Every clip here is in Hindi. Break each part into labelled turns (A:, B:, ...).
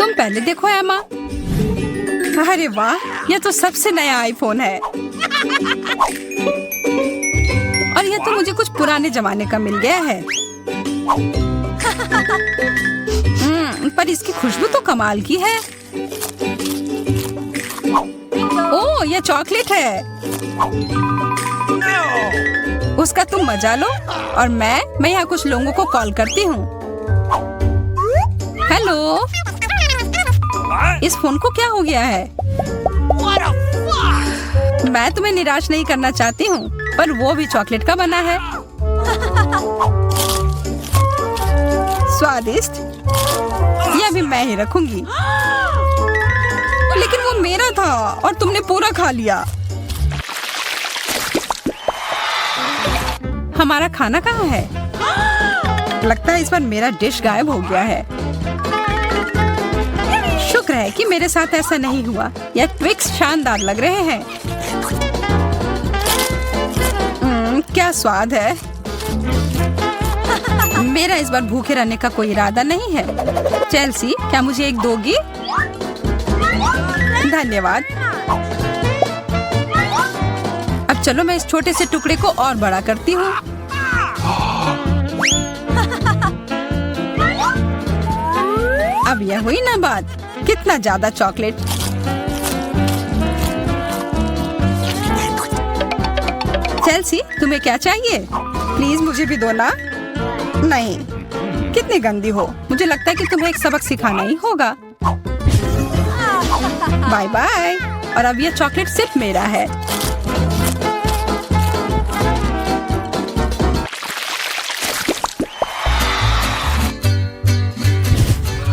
A: तुम पहले देखो एमा। अरे वाह, यह तो सबसे नया आईफोन है। और यह तो मुझे कुछ पुराने जमाने का मिल गया है। पर इसकी खुशबू तो कमाल की है। ओह, यह चॉकलेट है। उसका तुम मजा लो और मैं यहाँ कुछ लोगों को कॉल करती हूँ। हेलो, इस फोन को क्या हो गया है? मैं तुम्हें निराश नहीं करना चाहती हूँ, पर वो भी चॉकलेट का बना है। स्वादिष्ट। यह भी मैं ही रखूंगी। लेकिन वो मेरा था और तुमने पूरा खा लिया। हमारा खाना कहाँ है? लगता है इस बार मेरा डिश गायब हो गया है। शुक्र है कि मेरे साथ ऐसा नहीं हुआ। यह ट्विक्स शानदार लग रहे हैं। क्या स्वाद है। मेरा इस बार भूखे रहने का कोई इरादा नहीं है। चेल्सी, क्या मुझे एक दोगी? धन्यवाद। अब चलो मैं इस छोटे से टुकड़े को और बड़ा करती हूँ। अब यह हुई ना बात। कितना ज्यादा चॉकलेट। चेल्सी, तुम्हें क्या चाहिए? प्लीज मुझे भी दो ना। नहीं, कितनी गंदी हो। मुझे लगता है कि तुम्हें एक सबक सिखाना ही होगा। Bye bye. और अब यह चॉकलेट सिर्फ मेरा है।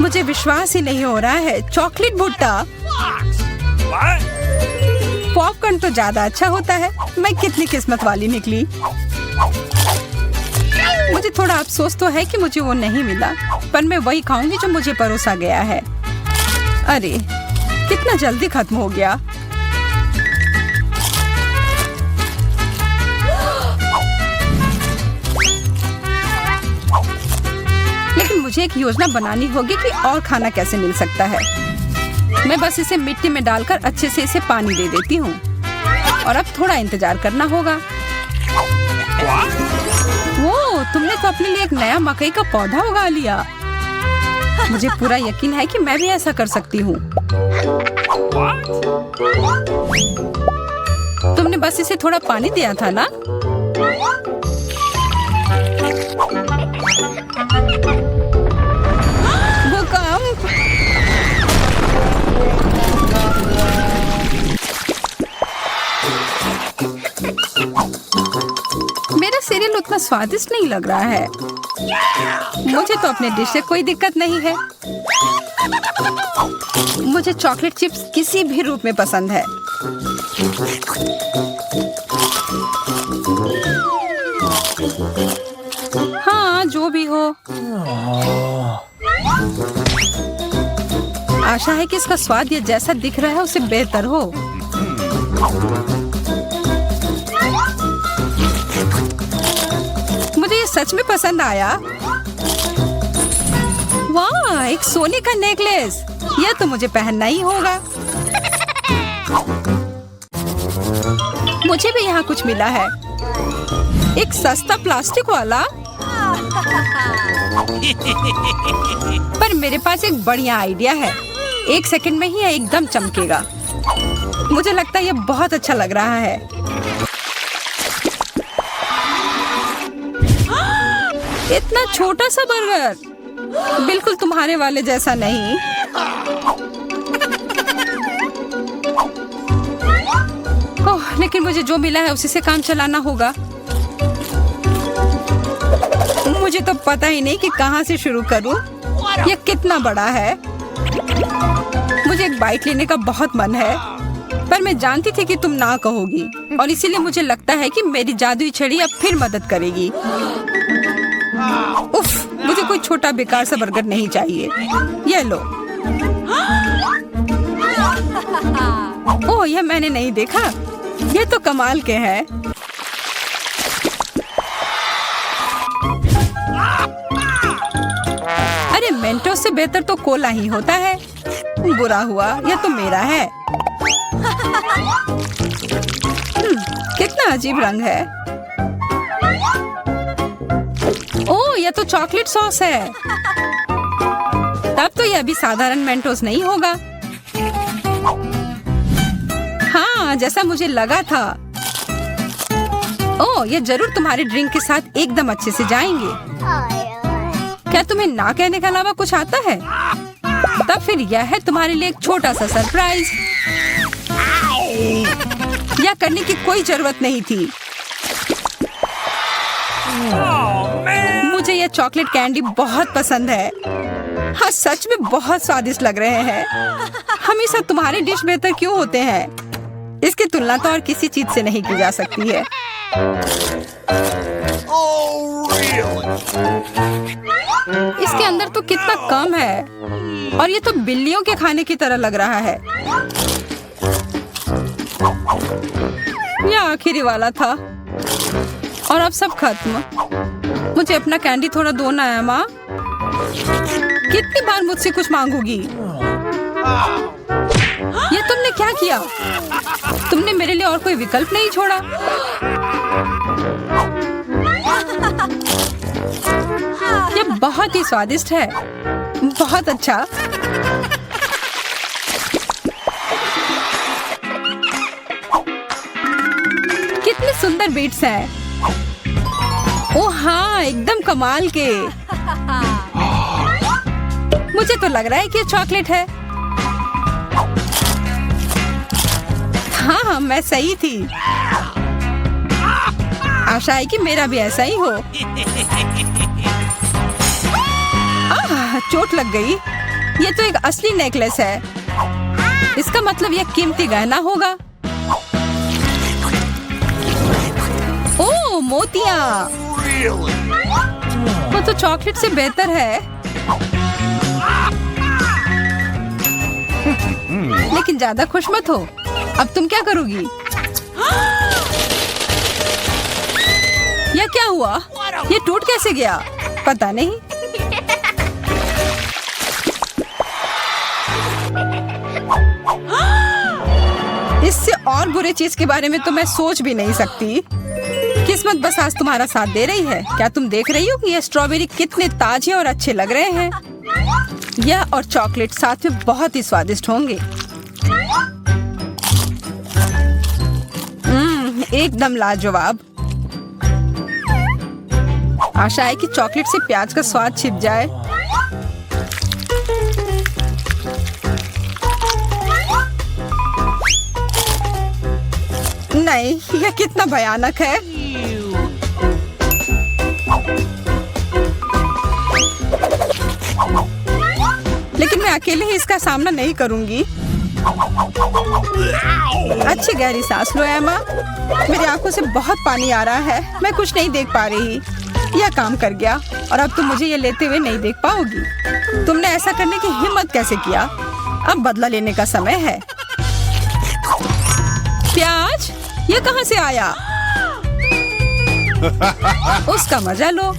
A: मुझे विश्वास ही नहीं हो रहा है। चॉकलेट भुट्टा। पॉपकॉर्न तो ज्यादा अच्छा होता है। मैं कितनी किस्मत वाली निकली। मुझे थोड़ा अफसोस तो है कि मुझे वो नहीं मिला, पर मैं वही खाऊंगी जो मुझे परोसा गया है। अरे, कितना जल्दी खत्म हो गया। लेकिन मुझे एक योजना बनानी होगी कि और खाना कैसे मिल सकता है। मैं बस इसे मिट्टी में डालकर अच्छे से इसे पानी दे देती हूँ। और अब थोड़ा इंतजार करना होगा। वो, तुमने तो अपने लिए एक नया मकई का पौधा उगा लिया। मुझे पूरा यकीन है कि मैं भी ऐसा कर सकती हूँ। तुमने बस इसे थोड़ा पानी दिया था ना? भूकंप। मेरा सीरियल उतना स्वादिष्ट नहीं लग रहा है। मुझे तो अपने डिश से कोई दिक्कत नहीं है। मुझे चॉकलेट चिप्स किसी भी रूप में पसंद है। हाँ, जो भी हो। आशा है कि इसका स्वाद ये जैसा दिख रहा है उससे बेहतर हो। मुझे ये सच में पसंद आया। वाह, एक सोने का नेकलेस। यह तो मुझे पहनना ही होगा। मुझे भी यहाँ कुछ मिला है। एक सस्ता प्लास्टिक वाला। पर मेरे पास एक बढ़िया आइडिया है। 1 सेकंड में ही यह एकदम चमकेगा। मुझे लगता है यह बहुत अच्छा लग रहा है। इतना छोटा सा बर्गर, बिल्कुल तुम्हारे वाले जैसा नहीं। ओह, लेकिन मुझे जो मिला है उसी से काम चलाना होगा। मुझे तो पता ही नहीं कि कहाँ से शुरू करूं। यह कितना बड़ा है। मुझे एक बाइट लेने का बहुत मन है, पर मैं जानती थी कि तुम ना कहोगी, और इसीलिए मुझे लगता है कि मेरी जादुई छड़ी अब फिर मदद करेगी। उफ, मुझे कोई छोटा बेकार सा बर्गर नहीं चाहिए। ये लो। ओह, यह मैंने नहीं देखा। ये तो कमाल के हैं। अरे मेंटोस से बेहतर तो कोला ही होता है। बुरा हुआ, यह तो मेरा है। कितना अजीब रंग है। ओह, यह तो चॉकलेट सॉस है। तब तो यह भी साधारण मेंटोस नहीं होगा। हाँ, जैसा मुझे लगा था। ओह, ये जरूर तुम्हारे ड्रिंक के साथ एकदम अच्छे से जाएंगे। क्या तुम्हें ना कहने के अलावा कुछ आता है? तब फिर यह है तुम्हारे लिए एक छोटा सा सरप्राइज। यह करने की कोई जरूरत नहीं थी। मुझे यह चॉकलेट कैंडी बहुत पसंद है। हाँ, सच में बहुत स्वादिष्ट लग रहे हैं। हमेशा तुम्हारे डिश बेहतर क्यों होते हैं? इसकी तुलना तो और किसी चीज से नहीं की जा सकती है। इसके अंदर तो कितना कम है और ये तो बिल्लियों के खाने की तरह लग रहा है। यह आखिरी वाला था और अब सब खत्म। मुझे अपना कैंडी थोड़ा दो ना है माँ। कितनी बार मुझसे कुछ मांगोगी? ये तुमने क्या किया? तुमने मेरे लिए और कोई विकल्प नहीं छोड़ा। ये बहुत ही स्वादिष्ट है। बहुत अच्छा। कितने सुंदर बीट्स हैं। ओह हाँ, एकदम कमाल के। मुझे तो लग रहा है कि ये चॉकलेट है। हाँ, मैं सही थी। आशा है कि मेरा भी ऐसा ही हो। चोट लग गई। ये तो एक असली नेकलेस है। इसका मतलब यह कीमती गहना होगा। ओह, मोतियाँ। वो तो चॉकलेट से बेहतर है। लेकिन ज्यादा खुश मत हो। अब तुम क्या करोगी? यह क्या हुआ? ये टूट कैसे गया? पता नहीं। इससे और बुरे चीज के बारे में तो मैं सोच भी नहीं सकती। किस्मत बस आज तुम्हारा साथ दे रही है। क्या तुम देख रही हो कि ये स्ट्रॉबेरी कितने ताजे और अच्छे लग रहे हैं? यह और चॉकलेट साथ में बहुत ही स्वादिष्ट होंगे। एकदम लाजवाब। आशा है कि चॉकलेट से प्याज का स्वाद छिप जाए। नहीं, यह कितना भयानक है। लेकिन मैं अकेले ही इसका सामना नहीं करूंगी। अच्छी गहरी सांस लो एमा। मेरी आंखों से बहुत पानी आ रहा है। मैं कुछ नहीं देख पा रही। यह काम कर गया और अब तुम मुझे ये लेते हुए नहीं देख पाओगी। तुमने ऐसा करने की हिम्मत कैसे किया? अब बदला लेने का समय है। प्याज, ये कहाँ से आया? उसका मजा लो।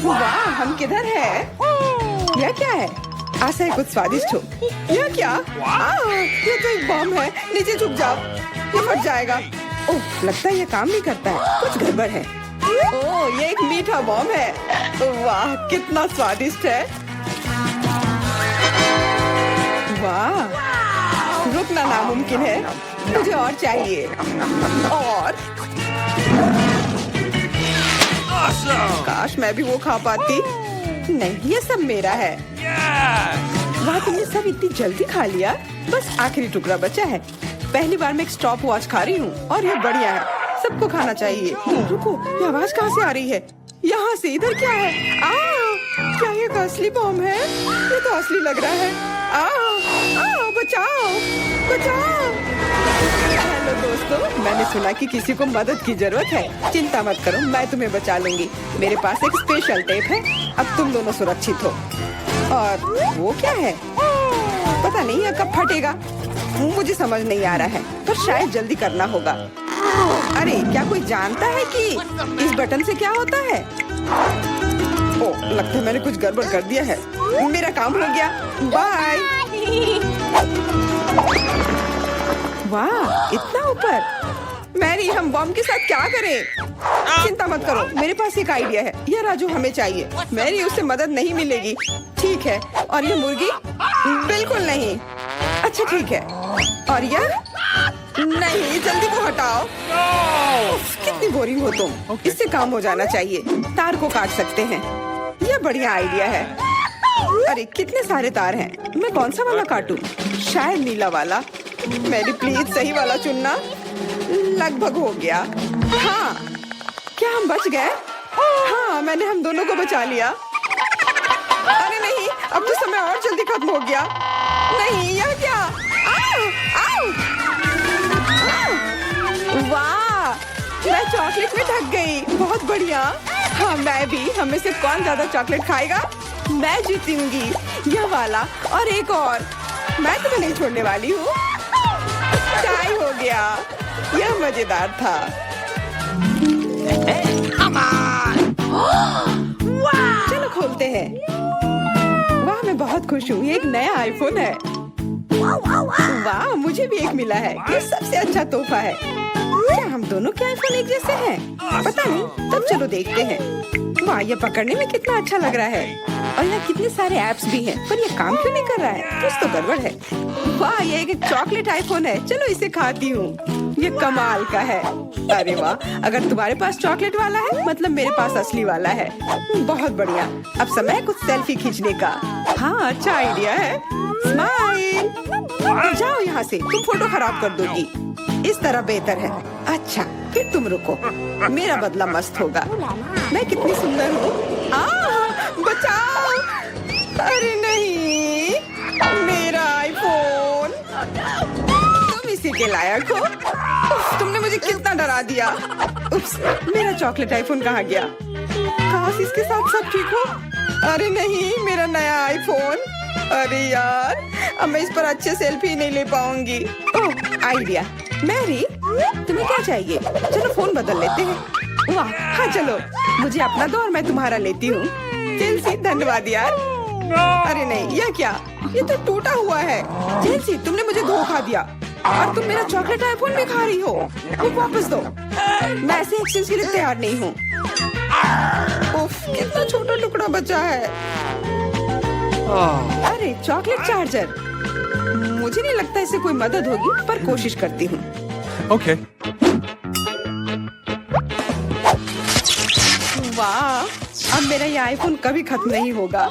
A: वाह, हम किधर है? यह क्या है? आशा है कुछ स्वादिष्ट हो। यह क्या? ये तो एक बम है। नीचे झुक जाओ, ये फट जाएगा। ओह, लगता है ये काम नहीं करता है। कुछ गड़बड़ है। ओह, ये एक मीठा बम है। वाह, कितना स्वादिष्ट है। वाह, रुकना नामुमकिन है। मुझे और चाहिए। और काश मैं भी वो खा पाती। नहीं, ये सब मेरा है। वाह, तुमने सब इतनी जल्दी खा लिया। बस आखिरी टुकड़ा बचा है। पहली बार मैं एक स्टॉप वॉच खा रही हूँ और ये बढ़िया है। सबको खाना चाहिए। रुको, ये आवाज कहाँ से आ रही है? यहाँ से। इधर क्या है? क्या ये असली बम है? ये तो असली लग रहा है। बचाओ, बचाओ। हेलो दोस्तों, मैंने सुना कि किसी को मदद की जरूरत है। चिंता मत करो, मैं तुम्हें बचा लूंगी। मेरे पास एक स्पेशल टेप है। अब तुम दोनों सुरक्षित हो। और वो क्या है? पता नहीं ये कब फटेगा। मुझे समझ नहीं आ रहा है, पर शायद जल्दी करना होगा। अरे, क्या कोई जानता है कि इस बटन से क्या होता है?
B: ओ, लगता है मैंने कुछ गड़बड़ कर दिया है। मेरा काम हो गया, बाय। वाह, इतना ऊपर। मैरी, हम बॉम्ब के साथ क्या करें? चिंता मत करो, मेरे पास एक आइडिया है। यह राजू हमें चाहिए। मैरी, उससे मदद नहीं मिलेगी। ठीक है, और ये मुर्गी? बिल्कुल नहीं। अच्छा ठीक है, और यह? नहीं, जल्दी वो हटाओ। उफ, कितनी बोरिंग हो तुम। इससे काम हो जाना चाहिए। तार को काट सकते हैं। यह बढ़िया आइडिया है। अरे कितने सारे तार हैं। मैं कौन सा वाला काटूं? शायद नीला वाला। मैरी प्लीज सही वाला चुनना। लगभग हो गया। हाँ, क्या हम बच गए? हाँ, मैंने हम दोनों को बचा लिया। अरे नहीं, अब तो समय और जल्दी खत्म हो गया। नहीं, यह क्या? आओ, आओ। वाह, मैं चॉकलेट में ढक गई। बहुत बढ़िया। हाँ, मैं भी। हम में से कौन ज्यादा चॉकलेट खाएगा? मैं जीतूंगी। यह वाला और एक और। मैं तुम्हें नहीं छोड़ने वाली हूँ। टाई हो गया। यह मजेदार था। चलो खोलते हैं। वाह, मैं बहुत खुश हूँ। ये एक नया आईफोन है। वाह, मुझे भी एक मिला है। ये सबसे अच्छा तोहफा है। क्या हम दोनों के आईफोन एक जैसे हैं? पता नहीं, तब चलो देखते हैं। वाह, ये पकड़ने में कितना अच्छा लग रहा है। और यहाँ कितने सारे ऐप्स भी हैं, पर ये काम क्यों नहीं कर रहा है? कुछ तो गड़बड़ है। वाह, ये एक चॉकलेट आईफोन है। चलो इसे खाती हूँ। ये कमाल का है। अरे वाह, अगर तुम्हारे पास चॉकलेट वाला है, मतलब मेरे पास असली वाला है। बहुत बढ़िया। अब समय है कुछ सेल्फी खींचने का। हाँ, अच्छा आइडिया है। स्माइल। जाओ यहाँ से, तुम फोटो खराब कर दोगी। इस तरह बेहतर है। अच्छा, फिर तुम रुको। मेरा बदला मस्त होगा। मैं कितनी सुंदर हूँ। बचाओ। अरे नहीं, मेरा आईफोन। तुम इसी के लायक हो। तुमने मुझे कितना डरा दिया। उप्स, मेरा चॉकलेट आईफोन कहाँ गया? काश इसके साथ सब ठीक हो। अरे नहीं, मेरा नया आईफोन। अरे यार, अब मैं इस पर अच्छे सेल्फी नहीं ले पाऊंगी। ओह, आइडिया। मैरी, तुम्हें क्या चाहिए? चलो फोन बदल लेते हैं। वाह, हाँ चलो। मुझे अपना दो और मैं तुम्हारा लेती हूँ। जेलसी, धन्यवाद यार। अरे नहीं, यह क्या? ये तो टूटा हुआ है। जेलसी, तुमने मुझे धोखा दिया और तुम मेरा चॉकलेट आईफोन भी खा रही हो। वो वापस दो। मैं ऐसे एक्सचेंज के लिए तैयार नहीं हूँ। उफ, कितना छोटा टुकड़ा बचा है। अरे चॉकलेट चार्जर। मुझे नहीं लगता इससे कोई मदद होगी, पर कोशिश करती हूँ।
C: Okay.
B: वाह, अब मेरा ये आईफोन कभी खत्म नहीं होगा।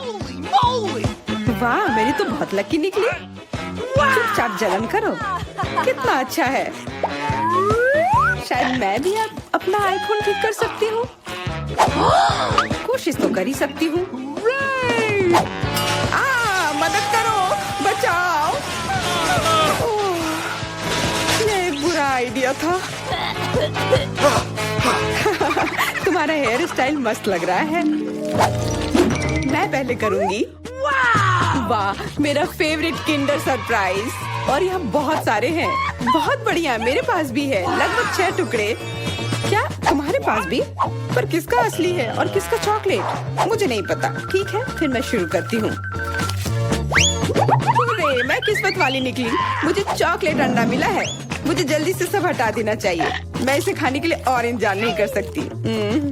B: वाह, मेरी तो बहुत लकी निकली। चुपचाप जलन करो। कितना अच्छा है। शायद मैं भी अब अपना आईफोन ठीक कर सकती हूँ। कोशिश तो कर ही सकती हूँ। मदद करो, बचाओ। ये एक बुरा आइडिया था। तुम्हारा हेयर स्टाइल मस्त लग रहा है। मैं पहले करूंगी। वाह, मेरा फेवरेट किंडर सरप्राइज। और यहाँ बहुत सारे हैं। बहुत बढ़िया, मेरे पास भी है। लगभग 6 टुकड़े। क्या तुम्हारे पास भी? पर किसका असली है और किसका चॉकलेट? मुझे नहीं पता। ठीक है, फिर मैं शुरू करती हूँ। मैं किस्मत वाली निकली। मुझे चॉकलेट अंडा मिला है। मुझे जल्दी से सब हटा देना चाहिए। मैं इसे खाने के लिए और इंतजार नहीं कर सकती।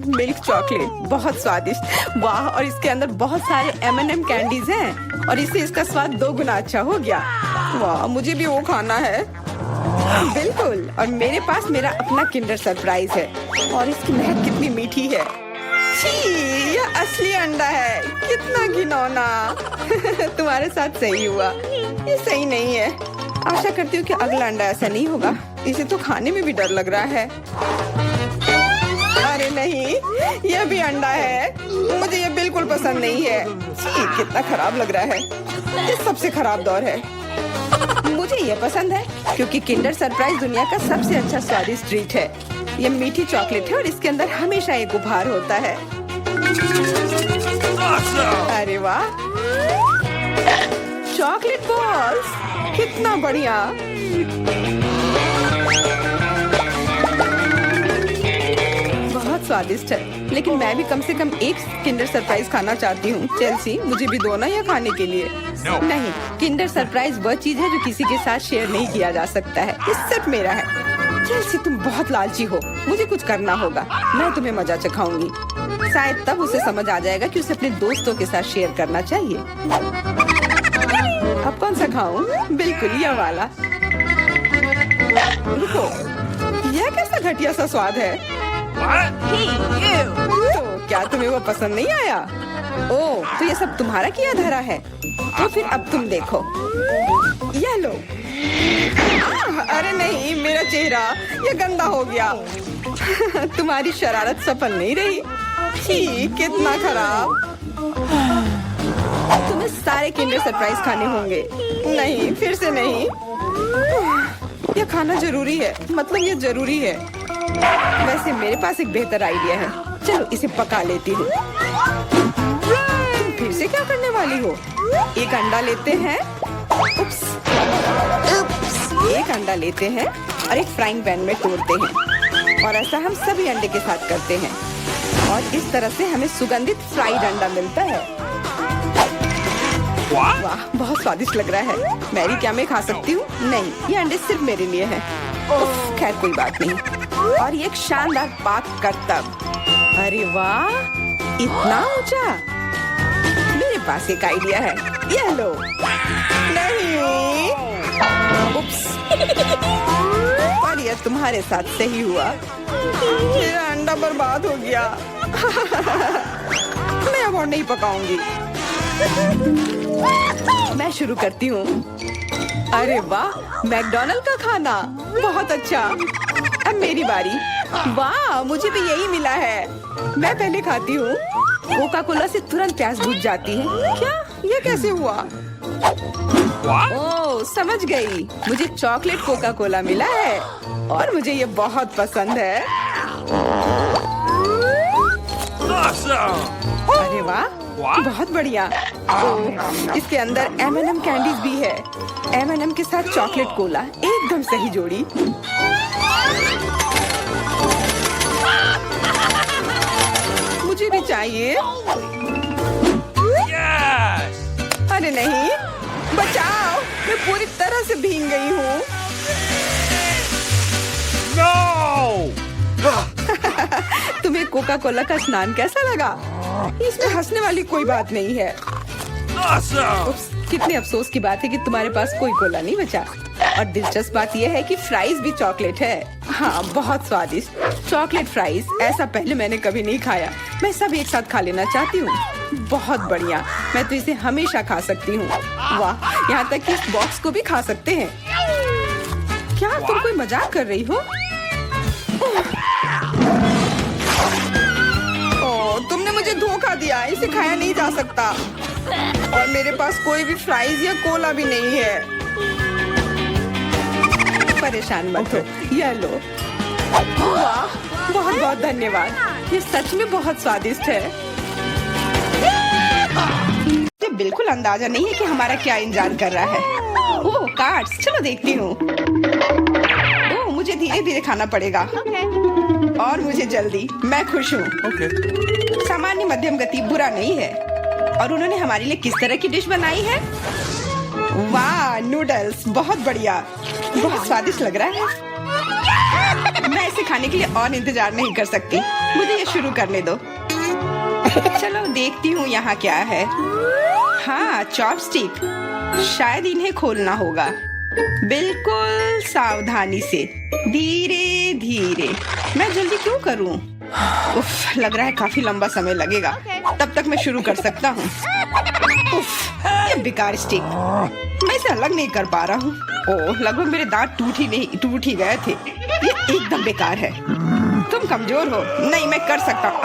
B: मिल्क चॉकलेट, बहुत स्वादिष्ट। वाह, और इसके अंदर बहुत सारे M&M कैंडीज हैं और इससे इसका स्वाद 2 गुना अच्छा हो गया। वाह, मुझे भी वो खाना है। बिल्कुल, और मेरे पास मेरा अपना किंडर सरप्राइज है और इसकी महक कितनी मीठी है। छी, यह असली अंडा है। कितना घिनौना। तुम्हारे साथ सही हुआ। ये सही नहीं है। आशा करती हूँ कि अगला अंडा ऐसा नहीं होगा। इसे तो खाने में भी डर लग रहा है। अरे नहीं, यह भी अंडा है। मुझे ये बिल्कुल पसंद नहीं है। छी, कितना खराब लग रहा है। ये सबसे खराब दौर है। मुझे ये पसंद है क्योंकि किंडर सरप्राइज दुनिया का सबसे अच्छा स्वादिष्ट ट्रीट है। ये मीठी चॉकलेट है और इसके अंदर हमेशा एक उपहार होता है। अरे वाह, चॉकलेट बॉल्स, कितना बढ़िया। बहुत स्वादिष्ट है, लेकिन मैं भी कम से कम एक किंडर सरप्राइज खाना चाहती हूँ। चेल्सी, मुझे भी दो ना यह खाने के लिए। नहीं, किंडर सरप्राइज वह चीज है जो किसी के साथ शेयर नहीं किया जा सकता है। ये सिर्फ मेरा है। चेल्सी, तुम बहुत लालची हो। मुझे कुछ करना होगा। मैं तुम्हें मजा चखाऊंगी। शायद तब उसे समझ आ जाएगा कि उसे अपने दोस्तों के साथ शेयर करना चाहिए। अब कौन सा खाऊं? बिल्कुल यह वाला। रुको, यह कैसा घटिया सा स्वाद है? तो क्या तुम्हें वो पसंद नहीं आया? ओह, तो ये सब तुम्हारा किया धरा है। तो फिर अब तुम देखो, यह लो। अरे नहीं, मेरा चेहरा ये गंदा हो गया। तुम्हारी शरारत सफल नहीं रही। छी, कितना खराब। तुम्हें सारे किंडर सरप्राइज खाने होंगे। नहीं, फिर से नहीं। यह खाना जरूरी है, मतलब ये जरूरी है। वैसे मेरे पास एक बेहतर आइडिया है। चलो इसे पका लेती हूँ। तुम फिर से क्या करने वाली हो? एक अंडा लेते हैं। उप्स, एक अंडा लेते हैं और एक फ्राइंग पैन में तोड़ते हैं, और ऐसा हम सभी अंडे के साथ करते हैं, और इस तरह से हमें सुगंधित फ्राइड अंडा मिलता है। वाह, बहुत स्वादिष्ट लग रहा है। मैरी, क्या मैं खा सकती हूँ? नहीं, ये अंडे सिर्फ मेरे लिए हैं। खैर कोई बात नहीं। और ये एक शानदार पाक करतब। अरे वाह, इतना ऊंचा। मेरे पास एक आइडिया है। ये लो। नहीं, उप्स। पर यह तुम्हारे साथ सही हुआ। मेरा अंडा बर्बाद हो गया। मैं अब और नहीं पकाऊंगी। मैं शुरू करती हूँ। अरे वाह, मैकडॉनल्ड का खाना, बहुत अच्छा। अब मेरी बारी। वाह, मुझे भी यही मिला है। मैं पहले खाती हूँ। कोका कोला से तुरंत प्यास बुझ जाती है। क्या? ये कैसे हुआ? ओह, समझ गई। मुझे चॉकलेट कोका कोला मिला है, और मुझे ये बहुत पसंद है। अरे वाह, बहुत बढ़िया। ओह, इसके अंदर M&M कैंडीज भी है। M&M के साथ चॉकलेट कोला, एकदम सही जोड़ी। मुझे भी चाहिए। अरे नहीं, बचाओ, मैं पूरी तरह से भीग गई हूँ। तुम्हें कोका कोला का स्नान कैसा लगा? इसमें हंसने वाली कोई बात नहीं है। उप्स, कितने अफसोस की बात है कि तुम्हारे पास कोई कोला नहीं बचा। और दिलचस्प बात यह है कि फ्राइज भी चॉकलेट है। हाँ, बहुत स्वादिष्ट चॉकलेट फ्राइज। ऐसा पहले मैंने कभी नहीं खाया। मैं सब एक साथ खा लेना चाहती हूँ। बहुत बढ़िया, मैं तो इसे हमेशा खा सकती हूँ। वाह, यहाँ तक कि इस बॉक्स को भी खा सकते हैं। क्या तुम कोई मजाक कर रही हो? ओह, तुमने मुझे धोखा दिया। इसे खाया नहीं जा सकता, और मेरे पास कोई भी फ्राइज या कोला भी नहीं है। परेशान मत हो, यह लो। वाह, बहुत बहुत धन्यवाद। ये सच में बहुत स्वादिष्ट है। मुझे बिल्कुल अंदाजा नहीं है कि हमारा क्या इंतजार कर रहा है। ओह, कार्ड्स, चलो देखती हूँ। ओह, मुझे धीरे धीरे खाना पड़ेगा, और मुझे जल्दी। मैं खुश हूँ। सामान्य मध्यम गति बुरा नहीं है। और उन्होंने हमारे लिए किस तरह की डिश बनाई है? वाह, नूडल्स, बहुत बढ़िया, बहुत स्वादिष्ट लग रहा है। मैं इसे खाने के लिए और इंतजार नहीं कर सकती। मुझे ये शुरू करने दो। चलो देखती हूँ यहाँ क्या है। हाँ, चॉपस्टिक। शायद इन्हें खोलना होगा। बिल्कुल सावधानी से, धीरे धीरे। मैं जल्दी क्यों करूँ? उफ, लग रहा है काफी लंबा समय लगेगा। तब तक मैं शुरू कर सकता हूँ। उफ, ये बेकार स्टिक। मैं इसे अलग नहीं कर पा रहा हूँ। ओह, लगभग मेरे दांत टूट ही गए थे। ये एकदम बेकार है। तुम कमजोर हो। नहीं, मैं कर सकता हूँ।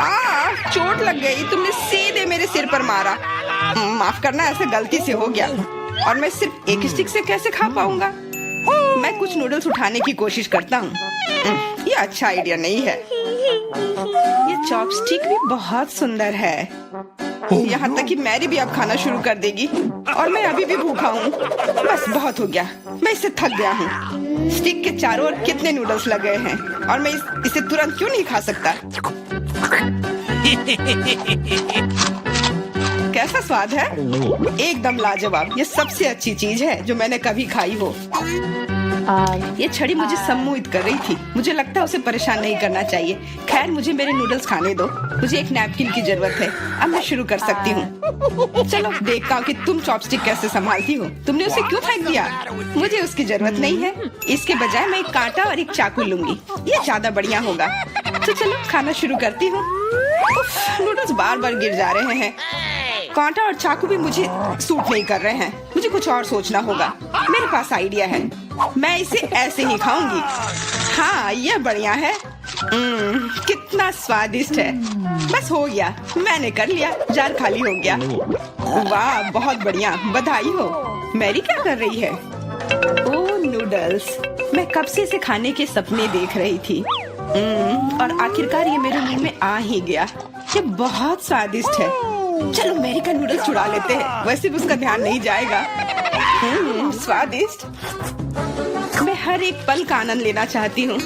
B: चोट लग गई। तुमने सीधे मेरे सिर पर मारा। माफ करना, ऐसे गलती से हो गया। और मैं सिर्फ एक स्टिक से कैसे खा पाऊंगा? मैं कुछ नूडल्स उठाने की कोशिश करता हूँ। ये अच्छा आइडिया नहीं है। ये चॉपस्टिक भी बहुत सुंदर है। यहाँ तक कि मैरी भी अब खाना शुरू कर देगी, और मैं अभी भी भूखा हूँ। बस बहुत हो गया, मैं इससे थक गया हूँ। स्टिक के चारों ओर कितने नूडल्स लगे हैं, और मैं इसे तुरंत क्यों नहीं खा सकता? कैसा स्वाद है? एकदम लाजवाब। ये सबसे अच्छी चीज है जो मैंने कभी खाई हो। ये छड़ी मुझे सम्मोहित कर रही थी। मुझे लगता है उसे परेशान नहीं करना चाहिए। खैर, मुझे मेरे नूडल्स खाने दो। मुझे एक नैपकिन की जरूरत है। अब मैं शुरू कर सकती हूँ। चलो देखता हूँ कि तुम चॉपस्टिक कैसे संभालती हो। तुमने उसे क्यों फेंक दिया? मुझे उसकी जरूरत नहीं है। इसके बजाय मैं एक कांटा और एक चाकू लूंगी। ये ज्यादा बढ़िया होगा। तो चलो खाना शुरू करती हूँ। नूडल्स बार बार गिर जा रहे हैं। कांटा और चाकू भी मुझे सूट नहीं कर रहे हैं। मुझे कुछ और सोचना होगा। मेरे पास आइडिया है। मैं इसे ऐसे ही खाऊंगी। हाँ, यह बढ़िया है। कितना स्वादिष्ट है। बस हो गया, मैंने कर लिया। जार खाली हो गया। वाह, बहुत बढ़िया, बधाई हो। मैरी क्या कर रही है? ओह, नूडल्स। मैं कब से इसे खाने के सपने देख रही थी। और आखिरकार ये मेरे मुंह में आ ही गया। ये बहुत स्वादिष्ट है। चलो मैरी का नूडल्स चुरा लेते हैं। वैसे भी उसका ध्यान नहीं जाएगा। स्वादिष्ट। मैं हर एक पल का आनंद लेना चाहती हूँ।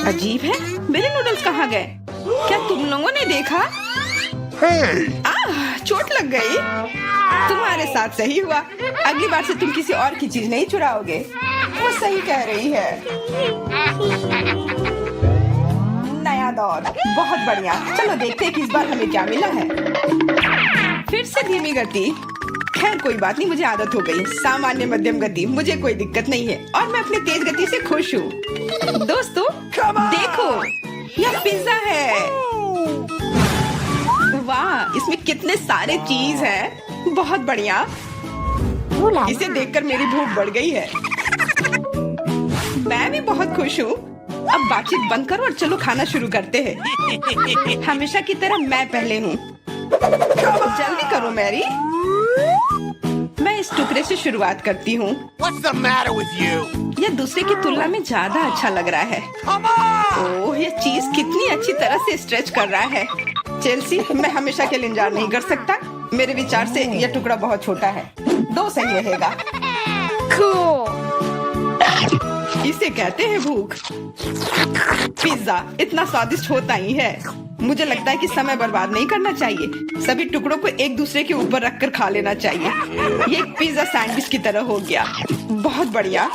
B: अजीब है, मेरे नूडल्स कहाँ गए? क्या तुम लोगों ने देखा? चोट लग गई। तुम्हारे साथ सही हुआ। अगली बार से तुम किसी और की चीज नहीं चुराओगे। वो सही कह रही है। नया दौर, बहुत बढ़िया। चलो देखते हैं कि इस बार हमें क्या मिला है। फिर से धीमी गति। खैर कोई बात नहीं, मुझे आदत हो गई। सामान्य मध्यम गति, मुझे कोई दिक्कत नहीं है और मैं अपने तेज गति से खुश हूँ। दोस्तों देखो, यह पिज्जा है। वाह, इसमें कितने सारे चीज हैं। बहुत बढ़िया। इसे देखकर मेरी भूख बढ़ गई है। मैं भी बहुत खुश हूँ। अब बातचीत बंद करो और चलो खाना शुरू करते हैं। हमेशा की तरह मैं पहले हूँ। जल्दी करो मैरी। मैं इस टुकड़े से शुरुआत करती हूँ।
C: What's the matter with you?
B: यह दूसरे की तुलना में ज्यादा अच्छा लग रहा है।
C: Come on!
B: ओह, यह चीज कितनी अच्छी तरह से स्ट्रेच कर रहा है। चेल्सी, मैं हमेशा के लिए इंतजार नहीं कर सकता। मेरे विचार से यह टुकड़ा बहुत छोटा है। 2 सही रहेगा। इसे कहते हैं भूख। पिज्जा इतना स्वादिष्ट होता ही है। मुझे लगता है कि समय बर्बाद नहीं करना चाहिए। सभी टुकड़ों को एक दूसरे के ऊपर रखकर खा लेना चाहिए। ये एक पिज्जा सैंडविच की तरह हो गया। बहुत बढ़िया।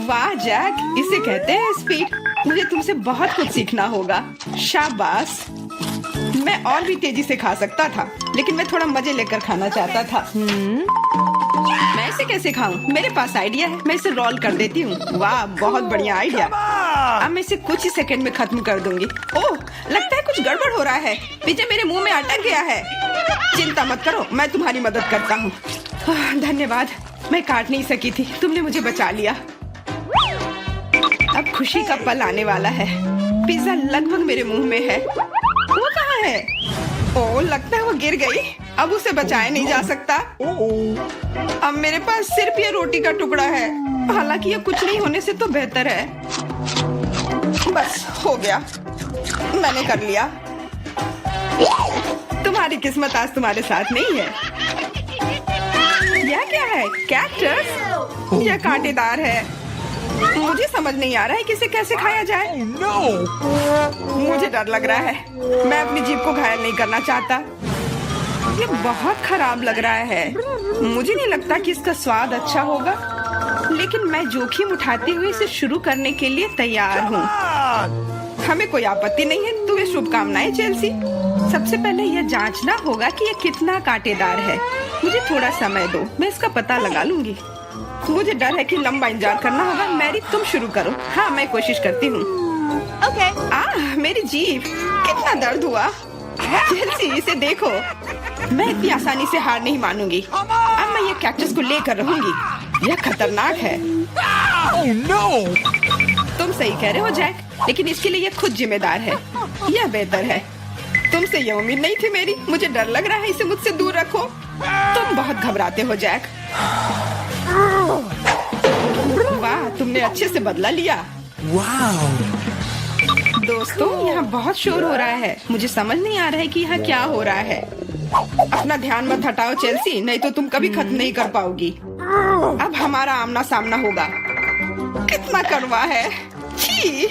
B: वाह जैक, इसे कहते हैं स्पीड। मुझे तुमसे बहुत कुछ सीखना होगा। शाबाश। मैं और भी तेजी से खा सकता था, लेकिन मैं थोड़ा मजे लेकर खाना चाहता था। मैं इसे कैसे खाऊं? मेरे पास आइडिया है। मैं इसे रोल कर देती हूँ। वाह, बहुत बढ़िया आइडिया। अब मैं इसे कुछ ही सेकंड में खत्म कर दूंगी। ओह, लगता है कुछ गड़बड़ हो रहा है। पिज्जा मेरे मुंह में अटक गया है। चिंता मत करो, मैं तुम्हारी मदद करता हूँ। धन्यवाद। मैं काट नहीं सकी थी, तुमने मुझे बचा लिया। अब खुशी का पल आने वाला है। पिज्जा लगभग मेरे मुंह में है। वो कहाँ है? ओह, लगता है वो गिर गई। अब उसे बचाया नहीं जा सकता। अब मेरे पास सिर्फ ये रोटी का टुकड़ा है। हालांकि ये कुछ नहीं होने से तो बेहतर है। बस हो गया, मैंने कर लिया। तुम्हारी किस्मत आज तुम्हारे साथ नहीं है। यह क्या है? कैक्टस? यह कांटेदार है। मुझे समझ नहीं आ रहा है कि इसे कैसे खाया जाए। मुझे डर लग रहा है। मैं अपनी जीभ को घायल नहीं करना चाहता। ये बहुत खराब लग रहा है। मुझे नहीं लगता कि इसका स्वाद अच्छा होगा, लेकिन मैं जोखिम उठाते हुए इसे शुरू करने के लिए तैयार हूँ। हमें कोई आपत्ति नहीं है। तुम्हें शुभकामनाएं चेल्सी। सबसे पहले यह जांचना होगा कि यह कितना कांटेदार है। मुझे थोड़ा समय दो, मैं इसका पता लगा लूंगी। मुझे डर है कि लंबा इंतजार करना होगा। मैरी, तुम शुरू करो। हाँ, मैं कोशिश करती हूँ। ओके। मेरी जीभ, कितना दर्द हुआ। चेल्सी, इसे देखो। मैं इतनी आसानी से हार नहीं मानूंगी। अब मैं ये कैक्टस को लेकर रहूंगी। यह खतरनाक है। तुम सही कह रहे हो जैक, लेकिन इसके लिए यह खुद जिम्मेदार है। यह बेहतर है। तुमसे यह उम्मीद नहीं थी मेरी। मुझे डर लग रहा है। इसे मुझसे दूर रखो। तुम बहुत घबराते हो जैक। वाह, तुमने अच्छे से बदला लिया। दोस्तों, यहाँ बहुत शोर हो रहा है। मुझे समझ नहीं आ रहा है कि यहाँ क्या हो रहा है। अपना ध्यान मत हटाओ चेल्सी, नहीं तो तुम कभी खत्म नहीं कर पाओगी। अब हमारा आमना सामना होगा। कितना कड़वा है। छी,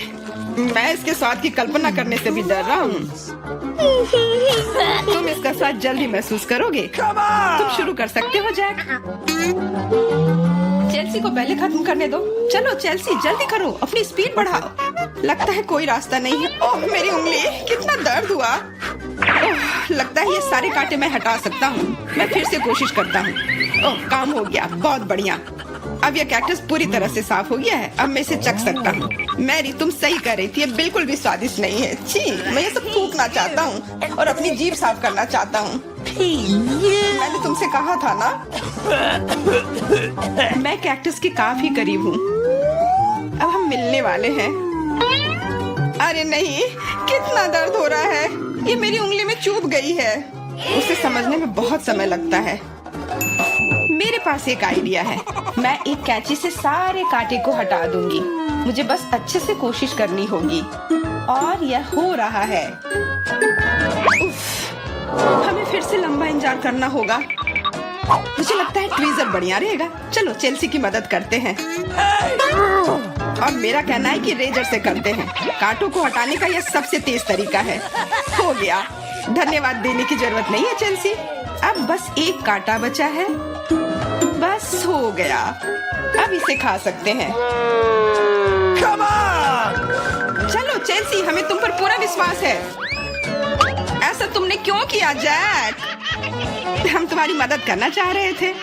B: मैं इसके स्वाद की कल्पना करने से भी डर रहा हूँ। तुम इसका स्वाद जल्दी महसूस करोगे। तुम शुरू कर सकते हो जैक। चेल्सी को पहले खत्म करने दो। चलो चेल्सी जल्दी करो, अपनी स्पीड बढ़ाओ। लगता है कोई रास्ता नहीं है। ओह मेरी उंगली, कितना दर्द हुआ। ओह लगता है ये सारे कांटे मैं हटा सकता हूँ। मैं फिर से कोशिश करता हूँ। ओह काम हो गया, बहुत बढ़िया। अब यह कैक्टस पूरी तरह से साफ हो गया है। अब मैं इसे चख सकता हूँ। मैरी तुम सही कर रही थी, ये बिल्कुल भी स्वादिष्ट नहीं है। छी, मैं ये सब थूकना चाहता हूँ और अपनी जीभ साफ करना चाहता हूँ। मैंने तुमसे कहा था ना। मैं कैक्टस के काफी करीब हूँ। अब हम मिलने वाले हैं। अरे नहीं, कितना दर्द हो रहा है। ये मेरी उंगली में चुभ गई है। उसे समझने में बहुत समय लगता है। मेरे पास एक आइडिया है। मैं एक कैंची से सारे कांटे को हटा दूंगी। मुझे बस अच्छे से कोशिश करनी होगी। और यह हो रहा है। उफ, हमें फिर से लंबा इंतजार करना होगा। मुझे लगता है ट्वीजर बढ़िया रहेगा। चलो चेल्सी की मदद करते हैं। और मेरा कहना है कि रेजर से करते हैं। कांटों को हटाने का यह सबसे तेज तरीका है। हो गया। धन्यवाद देने की जरूरत नहीं है चेल्सी। अब बस एक कांटा बचा है। बस हो गया। अब इसे खा सकते हैं।
C: Come on!
B: चलो चेल्सी, हमें तुम पर पूरा विश्वास है। ऐसा तुमने क्यों किया जैक? हम तुम्हारी मदद करना चाह रहे थे।